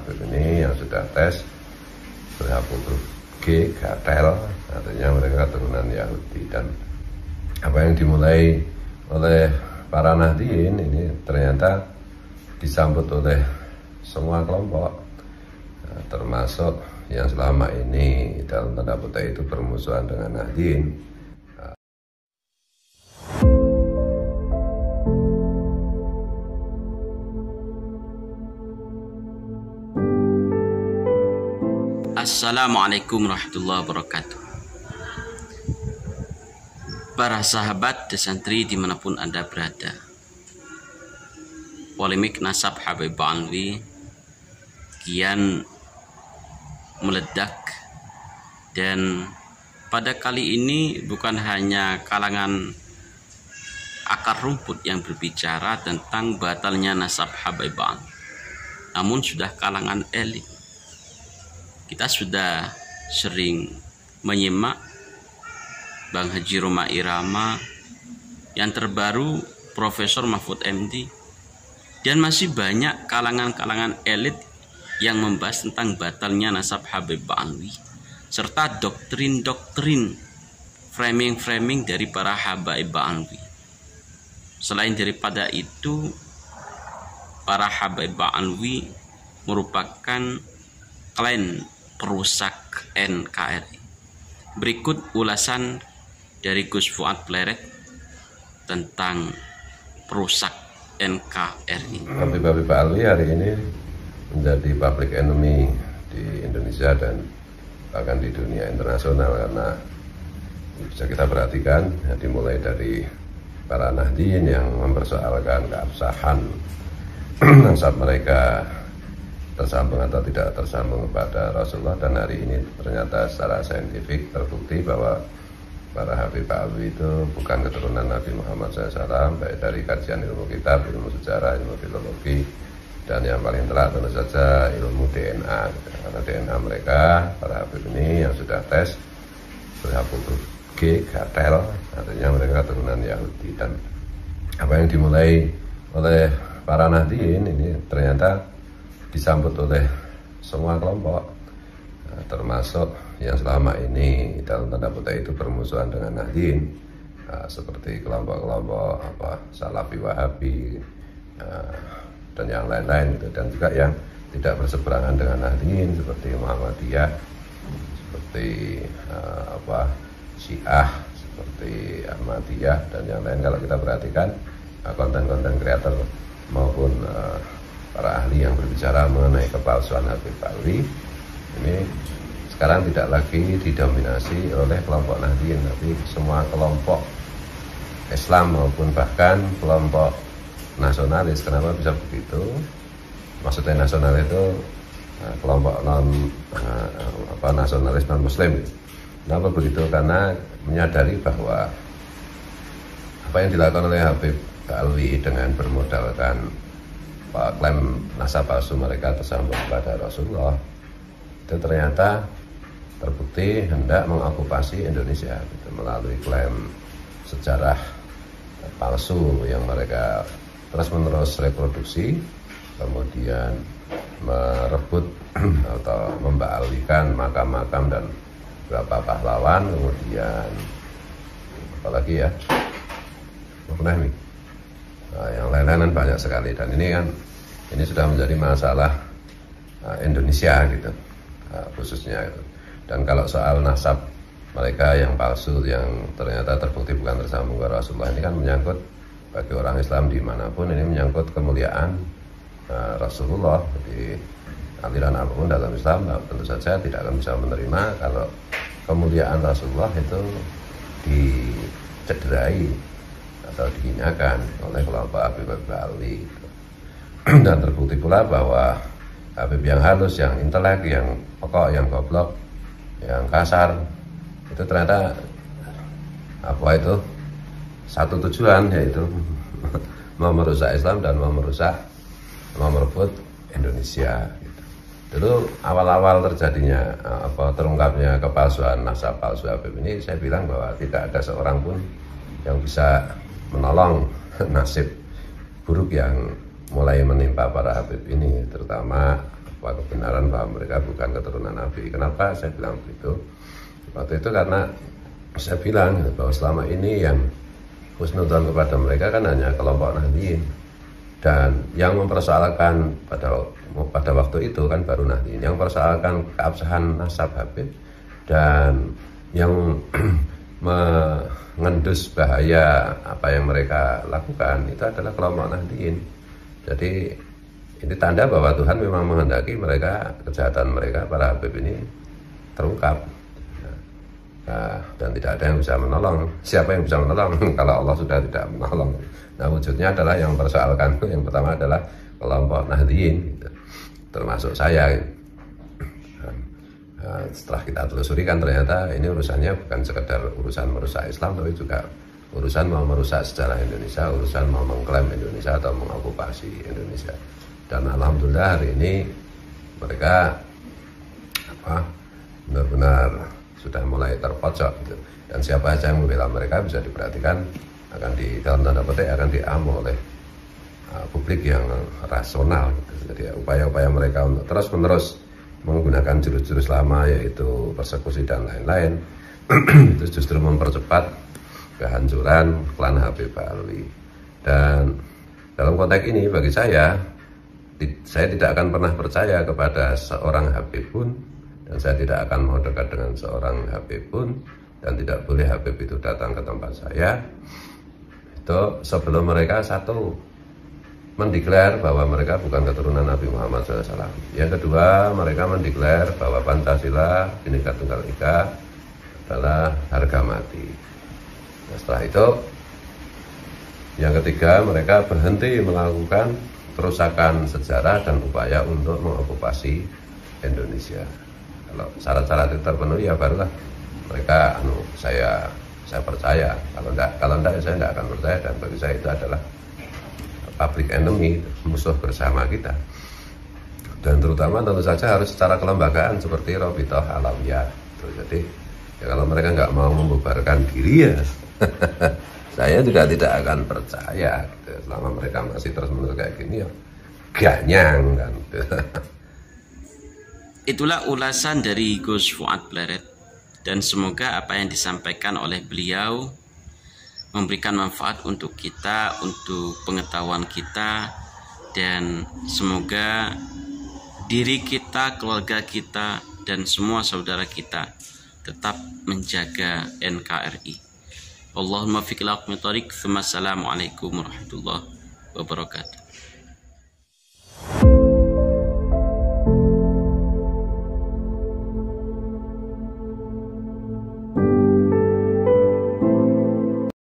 Habib ini yang sudah tes berhapus huruf G, gatel, artinya mereka keturunan Yahudi. Dan apa yang dimulai oleh para Nahdliyin ini ternyata disambut oleh semua kelompok, termasuk yang selama ini dalam tanda kutip itu bermusuhan dengan Nahdliyin. Assalamualaikum warahmatullahi wabarakatuh. Para sahabat dan santri dimanapun Anda berada, polemik nasab Habib Alwi kian meledak, dan pada kali ini bukan hanya kalangan akar rumput yang berbicara tentang batalnya nasab Habib Alwi, namun sudah kalangan elit. Kita sudah sering menyimak Bang Haji Roma Irama, yang terbaru Profesor Mahfud MD, dan masih banyak kalangan-kalangan elit yang membahas tentang batalnya nasab Habib Alwi, serta doktrin-doktrin framing-framing dari para Habib Alwi. Selain daripada itu, para Habib Alwi merupakan klan perusak NKRI. Berikut ulasan dari Gus Fuad Pleret tentang perusak NKRI. Habib Alwi hari ini menjadi public enemy di Indonesia dan bahkan di dunia internasional, karena bisa kita perhatikan ya, dimulai dari para Nahdliyin yang mempersoalkan keabsahan nasab mereka tersambung atau tidak tersambung kepada Rasulullah, dan hari ini ternyata secara saintifik terbukti bahwa para Habib Alwi itu bukan keturunan Nabi Muhammad SAW, baik dari kajian ilmu kitab, ilmu sejarah, ilmu filologi, dan yang paling telat tentu saja ilmu DNA, karena DNA mereka para Habib ini yang sudah tes berhapus huruf G, gatel, artinya mereka keturunan Yahudi. Dan apa yang dimulai oleh para Nahdliyin ini ternyata disambut oleh semua kelompok, termasuk yang selama ini dalam tanda kutip itu bermusuhan dengan Nahdliyin, seperti kelompok-kelompok Salafi Wahabi dan yang lain-lain gitu, dan juga yang tidak berseberangan dengan Nahdliyin seperti Muhammadiyah, seperti Syiah, seperti Ahmadiyah dan yang lain. Kalau kita perhatikan konten-konten kreator maupun para ahli yang berbicara mengenai kepalsuan Habib Alwi ini sekarang tidak lagi didominasi oleh kelompok Nahdliyin, tapi semua kelompok Islam maupun bahkan kelompok nasionalis. Kenapa bisa begitu? Maksudnya nasionalis itu kelompok nasionalis non Muslim. Kenapa begitu? Karena menyadari bahwa apa yang dilakukan oleh Habib Alwi dengan bermodalkan klaim nasab palsu mereka tersambung kepada Rasulullah, itu ternyata terbukti hendak mengokupasi Indonesia gitu, melalui klaim sejarah palsu yang mereka terus-menerus reproduksi, kemudian merebut atau membaalihkan makam-makam dan beberapa pahlawan, kemudian apalagi ya, yang lain-lain banyak sekali. Dan ini sudah menjadi masalah Indonesia gitu, khususnya itu. Dan kalau soal nasab mereka yang palsu yang ternyata terbukti bukan tersambung ke Rasulullah, ini kan menyangkut bagi orang Islam dimanapun, ini menyangkut kemuliaan Rasulullah. Jadi aliran apapun dalam Islam tentu saja tidak akan bisa menerima kalau kemuliaan Rasulullah itu dicederai atau dihinakan oleh kelompok Habib Alwi. Dan terbukti pula bahwa Habib yang halus, yang intelek, yang pokok, yang goblok, yang kasar, itu ternyata satu tujuan, yaitu mau merusak Islam dan mau merebut Indonesia gitu. Dulu awal-awal terjadinya terungkapnya kepalsuan nasab palsu Habib ini, saya bilang bahwa tidak ada seorang pun yang bisa menolong nasib buruk yang mulai menimpa para Habib ini, terutama kebenaran bahwa mereka bukan keturunan Nabi. Kenapa saya bilang begitu? Waktu itu karena saya bilang bahwa selama ini yang husnudzon kepada mereka kan hanya kelompok Nahdliyin, dan yang mempersoalkan pada waktu itu kan baru Nahdliyin, yang mempersoalkan keabsahan nasab Habib dan yang mengendus bahaya apa yang mereka lakukan itu adalah kelompok Nahdliyin. Jadi ini tanda bahwa Tuhan memang menghendaki mereka, kejahatan mereka, para Habib ini terungkap. Dan tidak ada yang bisa menolong. Siapa yang bisa menolong kalau Allah sudah tidak menolong? Nah, wujudnya adalah yang mempersoalkan. Yang pertama adalah kelompok Nahdliyin, gitu. Termasuk saya. Setelah kita telusuri kan ternyata ini urusannya bukan sekedar urusan merusak Islam, tapi juga urusan mau merusak sejarah Indonesia, urusan mau mengklaim Indonesia atau mengokupasi Indonesia. Dan alhamdulillah hari ini mereka benar-benar sudah mulai terpojok, gitu. Dan siapa saja yang membela mereka bisa diperhatikan akan dalam tanda petik akan diamu oleh publik yang rasional, gitu. Jadi upaya-upaya mereka untuk terus-menerus menggunakan jurus-jurus lama yaitu persekusi dan lain-lain itu justru mempercepat kehancuran klan Habib Alwi. Dan dalam konteks ini bagi saya tidak akan pernah percaya kepada seorang Habib pun, dan saya tidak akan mau dekat dengan seorang Habib pun, dan tidak boleh Habib itu datang ke tempat saya itu sebelum mereka satu mendeklar bahwa mereka bukan keturunan Nabi Muhammad SAW. Yang kedua, mereka mendeklar bahwa Pancasila, Bhinneka Tunggal Ika adalah harga mati. Nah, setelah itu, yang ketiga, mereka berhenti melakukan kerusakan sejarah dan upaya untuk mengokupasi Indonesia. Kalau syarat-syarat itu terpenuhi, ya barulah mereka saya percaya. Kalau enggak saya tidak akan percaya, dan bagi saya itu adalah public enemy, musuh bersama kita. Dan terutama tentu saja harus secara kelembagaan seperti Robitoh Alawiyah. Jadi ya kalau mereka nggak mau membubarkan diri ya saya juga tidak akan percaya. Selama mereka masih terus-menerus kayak gini ya ganyang kan. Itulah ulasan dari Gus Fuad Pleret, dan semoga apa yang disampaikan oleh beliau memberikan manfaat untuk kita, untuk pengetahuan kita, dan semoga diri kita, keluarga kita, dan semua saudara kita tetap menjaga NKRI. Allahumma fiqh al-aqmi tariq. Assalamualaikum warahmatullahi wabarakatuh.